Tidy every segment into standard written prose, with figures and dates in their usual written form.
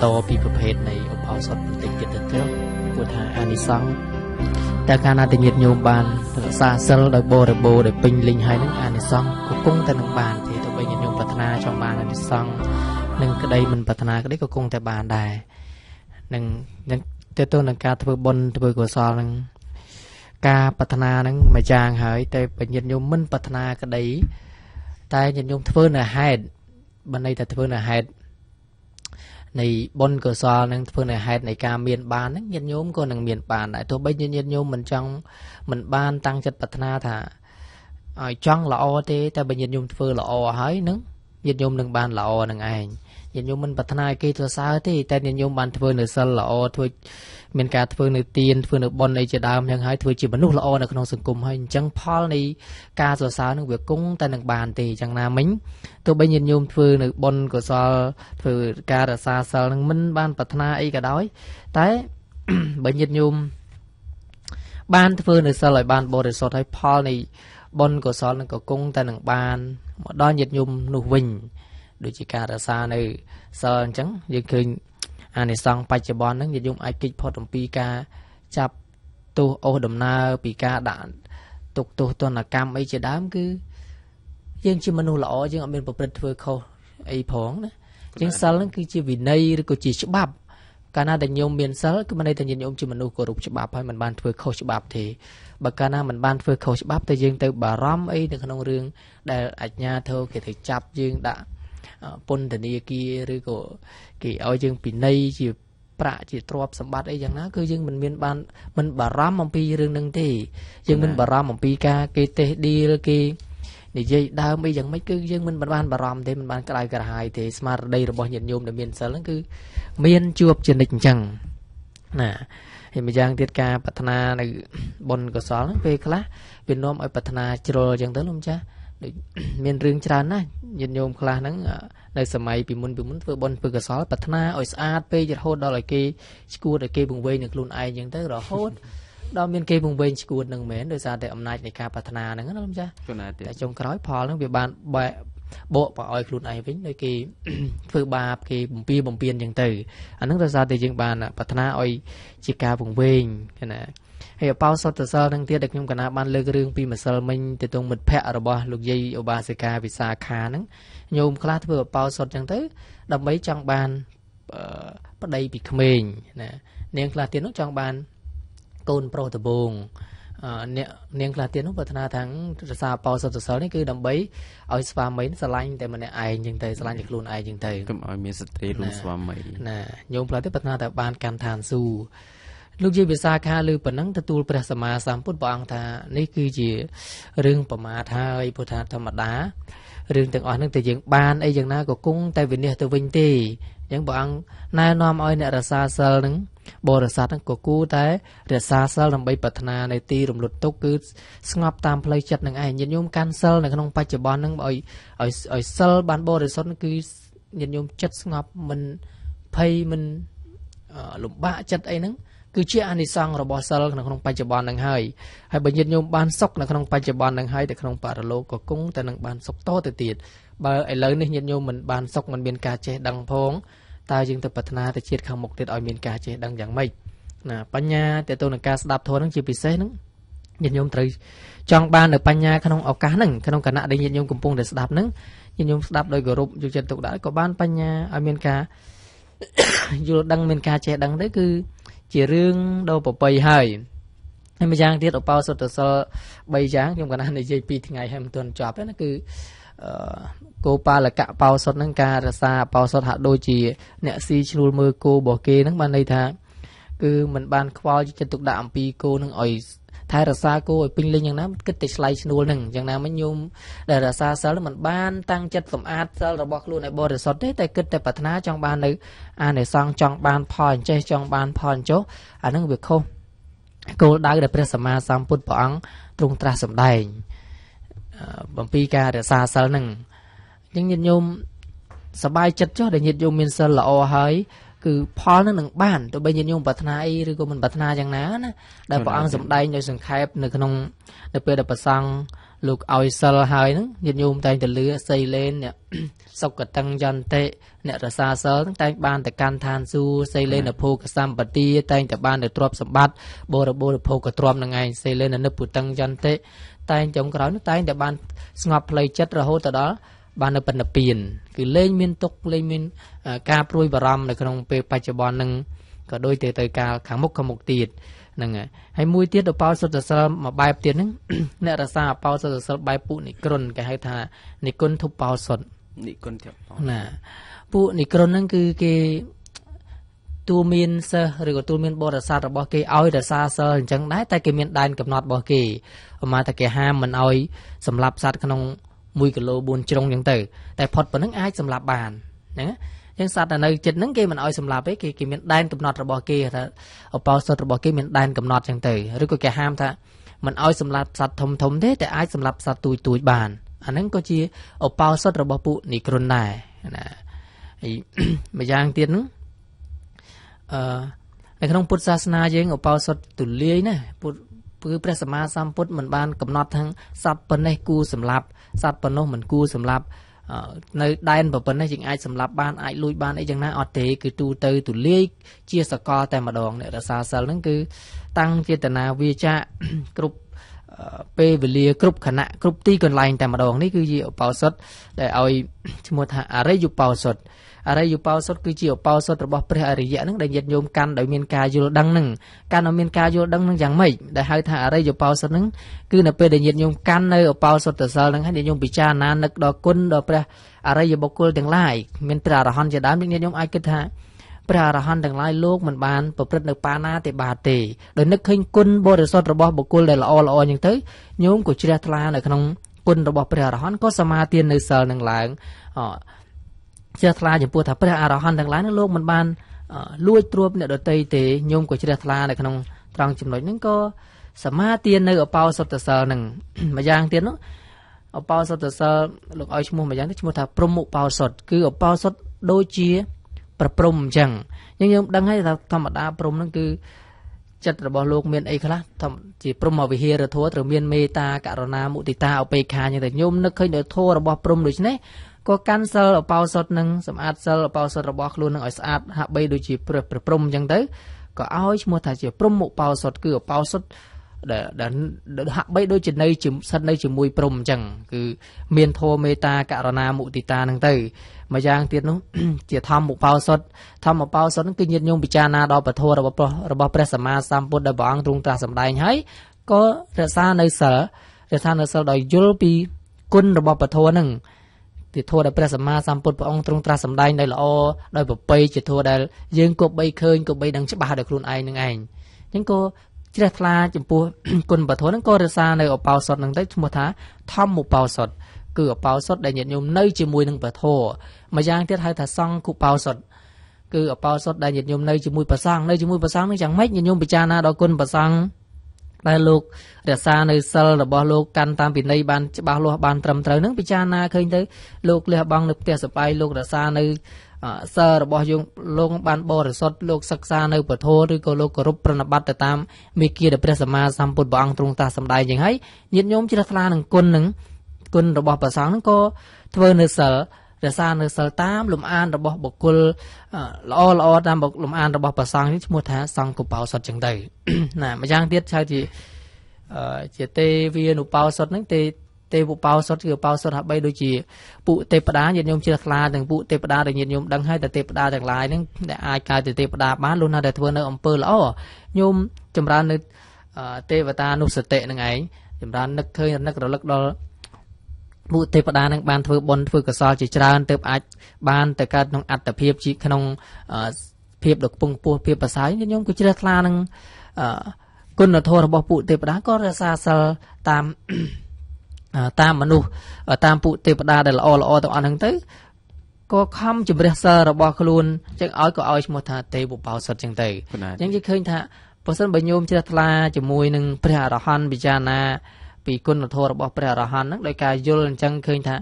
បន្តពីប្រភេទនៃឧបោសថបន្តិចទៀតទៅព្រោះថាអានិសង្ឃតែកាលណាតែញាតិញោមបានរក្សាសិលដោយបរិបូរណ៍ដោយពេញលេញហើយនឹងអានិសង្ឃក៏គង់តែនឹងបានទេទោះបីញាតិញោមប្រាថ្នាចង់បានអានិសង្ឃនឹងក្តីមិនប្រាថ្នាក្តីក៏គង់តែបានដែរនឹងទៅនឹងការធ្វើបុណ្យធ្វើកុសលនឹងការប្រាថ្នានឹងមួយយ៉ាងហើយតែញាតិញោមមិនប្រាថ្នាក្តីតែញាតិញោមធ្វើនៅហេតុបានន័យថាធ្វើនៅហេតុនៃបុណ្យកុសលនឹងធ្វើនៅហេតុនៃការមានបានហ្នឹងញាតិញោមក៏នឹងមានបានដែរទោះបីញាតិញោមមិនចង់មិនបានតាំងចិត្តប្រាថ្នាថាឲ្យចង់ល្អទេតែបើញាតិញោមធ្វើល្អហើយនឹងញាតិញោមនឹងបានល្អនឹងឯងញាតិញោមមិនប្រាថ្នាឲ្យគេសរសើរទេតែញាតិញោមបានធ្វើនៅសិលល្អធ្វើមានការធ្វើនៅទានធ្វើនៅបុណ្យអីជាដើមយ៉ាងហើយធ្វើជាមនុស្សល្អនៅក្នុងសង្គមហើយអញ្ចឹងផលនៃការសរសើរនឹងវាគង់តែនឹងបានទេអញ្ចឹងណាមិញទោះបីញាតិញោមធ្វើនៅបុណ្យកុសលធ្វើការរក្សាសិលនឹងមិនបានប្រាថ្នាអីក៏ដោយតែបើញាតិញោមបានធ្វើនៅសិលឲ្យបានបរិសុទ្ធហើយផលនៃបុណ្យកុសលនឹងក៏គង់តែនឹងបានមកដល់ញាតិញោមនោះវិញដូចជាការរក្សានៅសិលអញ្ចឹងយើងឃើញអានិសង្ឃបច្ចុប្បន្នហ្នឹងញាតិញោមអាចគេចផុតអំពីការចាប់ទោសអូសដំណើរពីការដាក់ទុកទោសទណ្ឌកម្មអីជាដើមគឺយើងជាមនុស្សល្អយើងអត់មានប្រព្រឹត្តធ្វើខុសអីផងណាជាងសិលហ្នឹងគឺជាវិន័យឬក៏ជាច្បាប់កាលណាដែលញោមមានសិលគឺមិនន័យថាញាតិញោមជាមនុស្សគោរពច្បាប់ហើយមិនបានធ្វើខុសច្បាប់ទេបើកាលណាមិនបានធ្វើខុសច្បាប់តែយើងទៅបារម្ភអីនៅក្នុងរឿងដែលអាជ្ញាធរគេទៅចាប់យើងដាក់ពន្ធនាគារឬក៏គេឲ្យយើងពិន័យជាប្រាក់ជាទ្រព្យសម្បត្តិអីយ៉ាងណាគឺយើងមិនបារម្ភអំពីរឿងហ្នឹងទេយើងមិនបារម្ភអំពីការគេទេឌីលគេនិយាយដើមអីយ៉ាងម៉េចគឺយើងមិនបានបារម្ភទេមិនបានក្តៅក្រហាយទេស្មារតីរបស់ញាតិញោមដែលមានសិលហ្នឹងគឺមានជួបជានិច្ចអញ្ចឹងណាហើយម្យ៉ាងទៀតការប្រាថ្នានៅបុណ្យកុសលហ្នឹងពេលខ្លះវានាំឲ្យប្រាថ្នាជ្រុលអញ្ចឹងទៅលោកម្ចាស់ដូចមានរឿងច្រើនណាស់ញាតិញោមខ្លះហ្នឹងនៅសម័យពីមុនធ្វើបុណ្យធ្វើកុសលប្រាថ្នាឲ្យស្អាតពេករហូតដល់ឲ្យគេឈួតឲ្យគេពង្វេងនឹងខ្លួនឯងអញ្ចឹងទៅរហូតដល់មានគេពង្វេងឈួតនឹងមែនដោយសារតែអំណាចនៃការប្រាថ្នាហ្នឹងណាលោកម្ចាស់តែចុងក្រោយផលហ្នឹងវាបានបកឲ្យខ្លួនឯងវិញដោយគេធ្វើបាបគេបំពៀអញ្ចឹងទៅអាហ្នឹងដោយសារតែយើងបានប្រាថ្នាឲ្យជាការពង្វេងណាហើយអបោសុទ្ធសិលនឹងទៀតដែលខ្ញុំកណាបានលើករឿងពីម្សិលមិញទៅទងមិត្តភ័ក្តិរបស់លោកយាយឧបាសិកាវិសាខាហ្នឹងញោមខ្លះធ្វើអបោសុទ្ធអញ្ចឹងទៅដើម្បីចង់បានប្តីពីក្មេងណានាងខ្លះទៀតនោះចង់បានកូនប្រុសដំបងនាងខ្លះទៀតនោះប្រាថ្នាថារសារអបោសុទ្ធសិលនេះគឺដើម្បីឲ្យស្វាមីស្រឡាញ់តែម្នាក់ឯងអញ្ចឹងទៅស្រឡាញ់តែខ្លួនឯងអញ្ចឹងទៅកុំឲ្យមានស្ត្រីរួមស្វាមីណាញោមខ្លះទៀតប្រាថ្នាតែបានកាន់ឋានសួគ៌លោកយាយវិសាខាលើប៉ុណ្ណឹងទទួលព្រះសម្មាសម្ពុទ្ធព្រះអង្គថានេះគឺជារឿងប្រមាថហើយពុទ្ធធម្មតារឿងទាំងអស់ហ្នឹងតែយើងបានអីយ៉ាងណាក៏គង់តែវិនិច្ឆ័យទៅវិញទេអញ្ចឹងព្រះអង្គណែនាំឲ្យអ្នករសាសិលហ្នឹងបរិស័ទហ្នឹងក៏គួរតែរសាសិលដើម្បីប្រាថ្នានៅទីរំលត់ទុកគឺស្ងប់តាមផ្លូវចិត្តនឹងឯងញាតិញោមកាន់សិលនៅក្នុងបច្ចុប្បន្នហ្នឹងឲ្យសិលបានបរិសុទ្ធគឺញាតិញោមចិត្តស្ងប់មិនភ័យមិនលំបាកចិត្តអីហ្នឹងគឺជាអានិសង្ឃរបស់សិលនៅក្នុងបច្ចុប្បន្នហ្នឹងហើយបើញាតិញោមបានសុខនៅក្នុងបច្ចុប្បន្នហ្នឹងហើយតែក្នុងបរលោកក៏គង់តែនឹងបានសុខតទៅទៀតបើឥឡូវនេះញាតិញោមមិនបានសុខមិនមានការចេះដឹងផងតើយើងទៅប្រាថ្នាទៅជាតិខាងមុខទៀតឲ្យមានការចេះដឹងយ៉ាងម៉េចណាបញ្ញាទៅទៅនឹងការស្ដាប់ធម៌ហ្នឹងជាពិសេសហ្នឹងញាតិញោមត្រូវចង់បាននៅបញ្ញាក្នុងឱកាសហ្នឹងក្នុងគណៈដែលញាតិញោមកំពុងតែស្ដាប់ហ្នឹងញាតិញោមស្ដាប់ដោយគោរពយកចិត្តទុកដាក់ក៏បានបញ្ញាឲ្យមានការយល់ដឹងមានការចេះដឹងទៅគឺជារឿងដ៏ប្រពៃហើយម្យ៉ាងទៀតឧបោសថសិល3យ៉ាងខ្ញុំកណានិយាយ2ថ្ងៃហើយមិនទាន់ចប់ទេណាគឺគោបាលកៈបោសុទ្ធហ្នឹងការរសាបោសុទ្ធហាក់ដូចជាអ្នកស៊ីឈ្នួលមើលគោរបស់គេហ្នឹងបានន័យថាគឺมันបានខ្វល់ចិត្តទុកដាក់អំពីគោហ្នឹងឲ្យថែរសាគោឲ្យពេញលេញយ៉ាងណាគិតតែឆ្លៃឈ្នួលហ្នឹងយ៉ាងណាមិញញោមដែលរសាសិលมันបានតាំងចិត្តសម្អាតសិលរបស់ខ្លួនឲ្យបរិសុទ្ធទេតែគិតតែប្រាថ្នាចង់បាននៅអានិសង្ឃចង់បានផលអញ្ចេះចង់បានផលអញ្ចោះអាហ្នឹងវាខុសគោលដៅដែលព្រះសម្មាសម្ពុទ្ធព្រះអង្គទ្រង់ត្រាស់សម្ដែងបំពីការរក្សាសិលហ្នឹងអញ្ចឹងញាតិញោមសប្បាយចិត្តចុះដែលញាតិញោមមានសិលល្អហើយគឺផលនឹងបានទោះបីញាតិញោមប្រាថ្នាអីឬក៏មិនប្រាថ្នាយ៉ាងណាណាដែលព្រះអង្គសម្ដែងដោយសង្ខេបនៅក្នុងនៅពេលដែលប្រសង់ លោកឲ្យសិលហើយហ្នឹងញាតិញោមតែងតែលឺសីលេនអ្នកសុកតឹងយន្តិអ្នករសាសិលហ្នឹងតែងបានទៅកាន់ឋានសួគ៌សីលេនភោគសម្បទាតែងតែបានទៅទ្រព្យសម្បត្តិបរិបូរភោគទ្រព្យហ្នឹងឯងសីលេននិពុតឹងយន្តិតែងចុងក្រោយនោះតែងតែបានស្ងប់ផ្លូវចិត្តរហូតដល់បាននៅបណ្ឌពៀនគឺលែងមានទុកលែងមានការព្រួយបារម្ភនៅក្នុងពេលបច្ចុប្បន្នហ្នឹងក៏ដូចទៅកាលខាងមុខទៀតហ្នឹងហើយមួយទៀតឧបោសថសិលមួយបែបទៀតហ្នឹងអ្នករសាឧបោសថសិលបែបពុនិក្រុនគេហៅថានិគុណធុបោសថនិគុណធុបណាពុនិក្រុនហ្នឹងគឺគេទូមានសិស្សឬក៏ទូមានបរិស័ទរបស់គេឲ្យរសាសិលអញ្ចឹងដែរតែគេមានដែនកំណត់របស់គេប្រហែលតែគេហាមមិនឲ្យសម្លាប់សត្វក្នុង1គីឡូ4ជ្រុងអញ្ចឹងទៅតែផុតប៉ុណ្្នឹងអាចសម្លាប់បានហ្នឹងចឹងសត្វនៅចិត្តហ្នឹងគេមិនឲ្យសម្លាប់ទេគេមានដែនកំណត់របស់គេថាឧបោសថរបស់គេមានដែនកំណត់ចឹងទៅឬក៏គេហាមថាមិនឲ្យសម្លាប់សត្វធំទេតែអាចសម្លាប់សត្វទូចបានអាហ្នឹងក៏ជាឧបោសថរបស់ពុនិក្រុនដែរណាហើយម្យ៉ាងទៀតហ្នឹងនៅក្នុងពុទ្ធសាសនាយើងឧបោសថទូលាយណាពុទ្ធគឺព្រះសម្មាសម្ពុទ្ធមិនបានកំណត់ថាសត្វប៉ុណ្ណេះគួរសម្លាប់សត្វប៉ុណ្ណោះមិនគួរសម្លាប់នៅដែនប៉ុណ្ណេះយើងអាចសម្លាប់បានអាចលួចបានអីចឹងណាអត់ទេគឺទូទៅទូលាយជាសកលតែម្ដងអ្នករសាសិលហ្នឹងគឺតាំងចេតនាវាចាគ្រប់ពេលវេលាគ្រប់ខណៈគ្រប់ទីកន្លែងតែម្ដងនេះគឺជាឧបោសថដែលឲ្យឈ្មោះថាអរិយឧបោសថអរិយឧបោសថគឺជាឧបោសថរបស់ព្រះអរិយហ្នឹងដែលញាតិញោមកាន់ដោយមានការយល់ដឹងហ្នឹងកាន់ដោយមានការយល់ដឹងហ្នឹងយ៉ាងម៉េចដែលហៅថាអរិយឧបោសថហ្នឹងគឺនៅពេលដែលញាតិញោមកាន់នៅឧបោសថសិលហ្នឹងហើយញាតិញោមពិចារណានឹកដល់គុណដល់ព្រះអរិយបុគ្គលទាំងឡាយមានព្រះអរហន្តជាដើមញាតិញោមអាចគិតថាព្រះអរហន្តទាំងឡាយលោកមិនបានប្រព្រឹត្តនៅបាណាតិបាតទេដោយនឹកឃើញគុណបរិសុទ្ធរបស់បុគ្គលដែលល្អអញ្ចឹងទៅញោមក៏ជ្រះថ្លានៅក្នុងគុណរបស់ព្រះអរហន្តក៏សមាទាននៅសិលនឹងឡើងជ្រះថ្លាចំពោះថាព្រះអរហន្តទាំងឡាយនោះលោកមិនបានលួចទ្រព្យអ្នកដទៃទេញោមក៏ជ្រះថ្លានៅក្នុងត្រង់ចំណុចហ្នឹងក៏សមាទាននៅឧបោសថសិលហ្នឹងម្យ៉ាងទៀតនោះឧបោសថសិលលោកឲ្យឈ្មោះម្យ៉ាងនេះឈ្មោះថាព្រហ្មឧបោសថគឺឧបោសថដូចជាប្រព្រំអញ្ចឹងយើងដឹងហើយថាធម្មតាព្រំហ្នឹងគឺចិត្តរបស់លោកមានអីខ្លះជាព្រហ្មវិហារធម៌ត្រូវមានមេត្តាករុណាមុទិតាឧបេក្ខាអញ្ចឹងតែញោមនឹកឃើញដល់ធម៌របស់ព្រំដូច្នេះក៏កាន់សិលឧបោសថនឹងសម្អាតសិលឧបោសថរបស់ខ្លួននឹងឲ្យស្អាតហាក់បីដូចជាព្រះព្រំអញ្ចឹងទៅក៏ឲ្យឈ្មោះថាជាព្រហ្មឧបោសថគឺឧបោសថដែលហាក់បីដូចជានៅស្ថិតនៅជាមួយព្រំអញ្ចឹងគឺមានធម៌មេត្តាករុណាមុទិតាហ្នឹងទៅម្យ៉ាងទៀតនោះជាធម្មឧបោសថហ្នឹងគឺញាតិញោមពិចារណាដល់ពធរបស់ព្រះសម្មាសម្ពុទ្ធដែលព្រះអង្គទ្រង់ត្រាស់សម្ដែងហើយក៏រក្សានៅសិលដោយយល់ពីគុណរបស់ពធហ្នឹងទីធម៌ដែលព្រះសម្មាសម្ពុទ្ធព្រះអង្គទ្រង់ត្រាស់សម្ដែងដោយល្អដោយប្រពៃជាធម៌ដែលយើងគប្បីឃើញគប្បីដឹងច្បាស់ដោយខ្លួនឯងនឹងឯងអញ្ចឹងក៏ជ្រះថ្លាចំពោះគុណពធហ្នឹងក៏រក្សានៅឧបោសថហ្នឹងទៅឈ្មោះថាធម្មឧបោសថគឺឧបោសថដែលញាតិញោមនៅជាមួយនឹងពធម្យ៉ាងទៀតហៅថាសង្ឃឧបោសថគឺឧបោសថដែលញាតិញោមនៅជាមួយព្រះសង្ឃនេះយ៉ាងម៉េចញាតិញោមពិចារណាដល់គុណព្រះសង្ឃដែលលោករក្សានៅសិលរបស់លោកកាន់តាមពិន័យបានច្បាស់លាស់បានត្រឹមត្រូវនឹងពិចារណាឃើញទៅលោកលះបង់នៅផ្ទះសបាយលោករក្សានៅសិលរបស់យើងលោកបានបរិសុទ្ធលោកសិក្សានៅពធឬក៏លោកគោរពប្រណិប័តទៅតាមមេគាដែលព្រះសម្មាសម្ពុទ្ធព្រះអង្គទ្រង់ត្រាស់សម្ដែងយ៉ាងហើយញាតិញោមជ្រះថ្លានឹងគុណរបស់ព្រះសង្ឃហ្នឹងក៏ធ្វើនៅសិលរក្សានៅសិលតាមលំអានរបស់បុគ្គលល្អតាមលំអានរបស់ព្រះសង្ឃនេះឈ្មោះថាសង្ឃឧបោសថចឹងទៅណាម្យ៉ាងទៀតហៅជាទេវានុបោសថហ្នឹងទេវឧបោសថគឺឧបោសថហាក់បីដូចជាពួកទេពតាញាតិញោមជ្រះថ្លាទាំងពួកទេពតាដែលញាតិញោមដឹងហើយតែទេពតាទាំងឡាយហ្នឹងដែលអាចកើតជាទេពតាបានលុះណាដែលធ្វើនៅអំពើល្អញោមចម្រើននៅទេវតានុសតិហ្នឹងឯងចម្រើននឹកឃើញនឹករលឹកដល់ពួកទេពតានឹងបានធ្វើបុណ្យធ្វើកុសលជាច្រើនទើបអាចបានទៅកើតក្នុងអត្តភាពជាក្នុងភាពដ៏ខ្ពង់ខ្ពស់ភាពប្រសើរញោមក៏ជ្រះថ្លានឹងគុណធម៌របស់ពួកទេពតាក៏រក្សាសិលតាមមនុស្សតាមពួកទេពតាដែលល្អទាំងអស់ហ្នឹងទៅក៏ខំជំរះសិលរបស់ខ្លួនចឹងឲ្យឈ្មោះថាទេវឧបោសថចឹងទៅអញ្ចឹងយើងឃើញថាបើសិនបើញោមជ្រះថ្លាជាមួយនឹងព្រះអរហន្តពិចារណាពីគុណធម៌របស់ព្រះអរហន្តហ្នឹងដោយការយល់អញ្ចឹងឃើញថា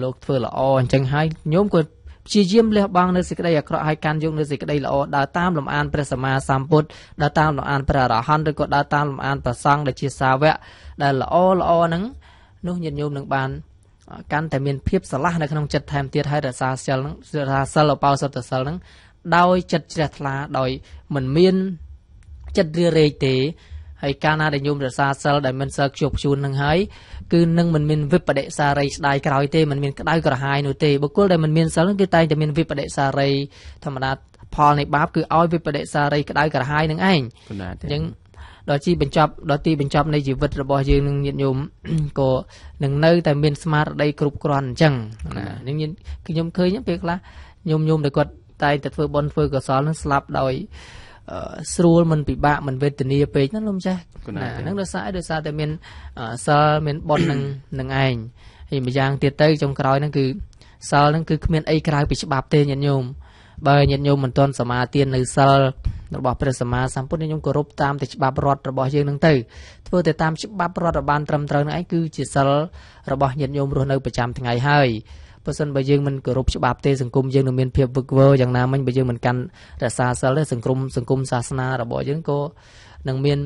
លោកធ្វើល្អអញ្ចឹងហើយញោមក៏ព្យាយាមលះបង់នៅសេចក្តីអាក្រក់ឲ្យកាន់យកនៅសេចក្តីល្អដើរតាមលំអានព្រះសម្មាសម្ពុទ្ធដើរតាមលំអានព្រះអរហន្តឬក៏ដើរតាមលំអានព្រះសង្ឃដែលជាសាវកដែលល្អហ្នឹង នោះញាតិញោមនឹងបានកាន់តែមានភាពស្រឡះនៅក្នុងចិត្តថែមទៀតហើយរក្សាសិលហ្នឹងសិលឧបោសថសិលហ្នឹងដោយចិត្តជ្រះថ្លាដោយមិនមានចិត្តរារែកទេហើយកាលណាដែលញោមរក្សាសិលដែលមិនសិលខ្ជប់ខ្ជួននឹងហើយគឺនឹងមិនមានវិបដិសារីស្ដាយក្រោយទេមិនមានក្តៅក្រហាយនោះទេបុគ្គលដែលមិនមានសិលគឺតែងតែមានវិបដិសារីធម្មតាផលនៃបាបគឺឲ្យវិបដិសារីក្តៅក្រហាយនឹងឯងអញ្ចឹងដល់ទីបញ្ចប់នៃជីវិតរបស់យើងនឹងញាតិញោមក៏នឹងនៅតែមានស្មារតីគ្រប់គ្រាន់អញ្ចឹងណាខ្ញុំឃើញពេលខ្លះញោមដែលគាត់តែងតែធ្វើបុណ្យធ្វើកុសលនឹងស្លាប់ដោយស្រួលមិនពិបាកមិនវេទនាពេកណាលោកចាស់ហ្នឹងដោយសារតែមានសិលមានបុណ្យនឹងឯងហើយម្យ៉ាងទៀតទៅចុងក្រោយហ្នឹងគឺសិលហ្នឹងគឺគ្មានអីក្រៅពីច្បាប់ទេញាតិញោមបើញាតិញោមមិនទាន់សមាទាននៅសិលរបស់ព្រះសម្មាសម្ពុទ្ធញាតិញោមគោរពតាមតែច្បាប់រដ្ឋរបស់យើងហ្នឹងទៅធ្វើទៅតាមច្បាប់រដ្ឋបានត្រឹមត្រូវហ្នឹងឯងគឺជាសិលរបស់ញាតិញោមរស់នៅប្រចាំថ្ងៃហើយបើសិនបើយើងមិនគោរពច្បាប់ទេសង្គមយើងនឹងមានភាពវឹកវរយ៉ាងណាមិញបើយើងមិនកាន់រក្សាសិលទេសង្គមសាសនារបស់យើងក៏នឹងមាន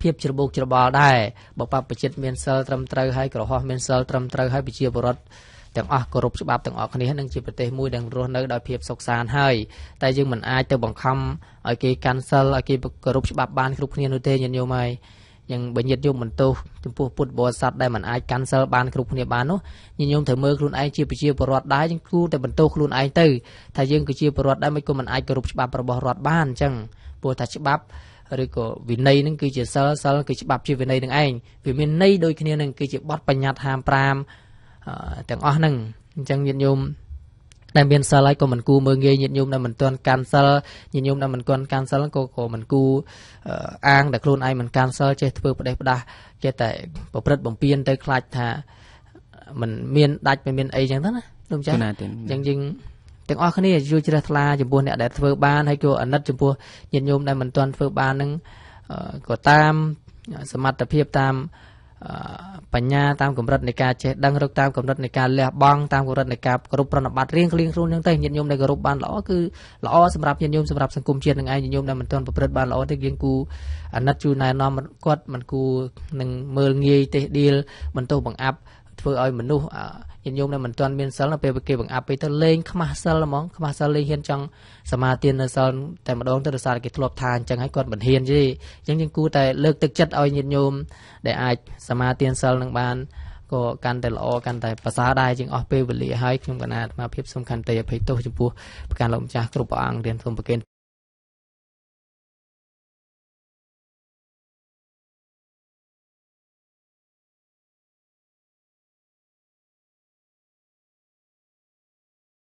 ភាពច្របូកច្របល់ដែរបើបព្វជិតមានសិលត្រឹមត្រូវហើយក្រហមមានសិលត្រឹមត្រូវហើយប្រជាពលរដ្ឋទាំងអស់គោរពច្បាប់ទាំងអស់គ្នានឹងជាប្រទេសមួយដែលរស់នៅដោយភាពសុខសាន្តហើយតែយើងមិនអាចទៅបង្ខំឲ្យគេកាន់សិលឲ្យគេគោរពច្បាប់បានគ្រប់គ្នានោះទេញាតិញោមហើយយ៉ាងបើញាតិញោមបន្ទោសចំពោះពុទ្ធបរិស័ទដែលមិនអាចកាន់សិលបានគ្រប់គ្នាបាននោះញាតិញោមត្រូវមើលខ្លួនឯងជាប្រជាពលរដ្ឋដែរយើងគួរតែបន្ទោសខ្លួនឯងទៅថាយើងគឺជាពលរដ្ឋដែរមិនក៏មិនអាចគោរពច្បាប់របស់រដ្ឋបានអញ្ចឹងព្រោះថាច្បាប់ឬក៏វិន័យនឹងគឺជាសិលគឺច្បាប់ជាវិន័យនឹងឯងវាមានន័យដូចគ្នានឹងគឺជាបទបញ្ញត្តិហាម5ទាំងអស់ហ្នឹងអញ្ចឹងញាតិញោមដែលមានសិលហើយក៏មិនគួរមើលងាយញាតិញោមដែលមិនទាន់កាន់សិលញាតិញោមដែលមិនទាន់កាន់សិលក៏មិនគួរអាងតែខ្លួនឯងមិនកាន់សិលចេះធ្វើផ្ដេសផ្ដាស់ចេះតែប្រព្រឹត្តបំពានទៅខ្លាចថាមិនមានដាច់មិនមានអីចឹងទៅណាលោកចាស់អញ្ចឹងយើងទាំងអស់គ្នាជួយជ្រះថ្លាចំពោះអ្នកដែលធ្វើបានហើយក៏អាណិតចំពោះញាតិញោមដែលមិនទាន់ធ្វើបាននឹងក៏តាមសមត្ថភាពតាមបញ្ញាតាមកម្រិតនៃការចេះដឹងរកតាមកម្រិតនៃការលះបង់តាមកម្រិតនៃការគោរពប្រណិប័តរៀងខ្លួនហ្នឹងទៅញាតិញោមដែលគោរពបានល្អគឺល្អសម្រាប់ញាតិញោមសម្រាប់សង្គមជាតិនឹងឯងញាតិញោមដែលមិនទាន់ប្រព្រឹត្តបានល្អទេយើងគូអាណិតជួយណែនាំគាត់មិនគូនឹងមើលងាយទេឌីលបន្ទោសបង្អាប់ធ្វើឲ្យមនុស្សញាតិញោមដែលមិនទាន់មានសិលនៅពេលគេបង្អាប់ពេកទៅលេងខ្មាស់សិលហ្មងខ្មាស់សិលលេងហ៊ានចង់សមាទាននៅសិលតែម្ដងទៅដោយសារគេធ្លាប់ថាអញ្ចឹងហើយគាត់មិនហ៊ានទេអញ្ចឹងយើងគួរតែលើកទឹកចិត្តឲ្យញាតិញោមដែលអាចសមាទានសិលនឹងបានក៏កាន់តែល្អកាន់តែប្រសើរដែរជាងអស់ពេលវេលាហើយខ្ញុំកណាអាត្មាភាពសំខាន់តែអភ័យទោសចំពោះប្រការលោកម្ចាស់គ្រប់ព្រះអង្គរៀនសូមប្រគេន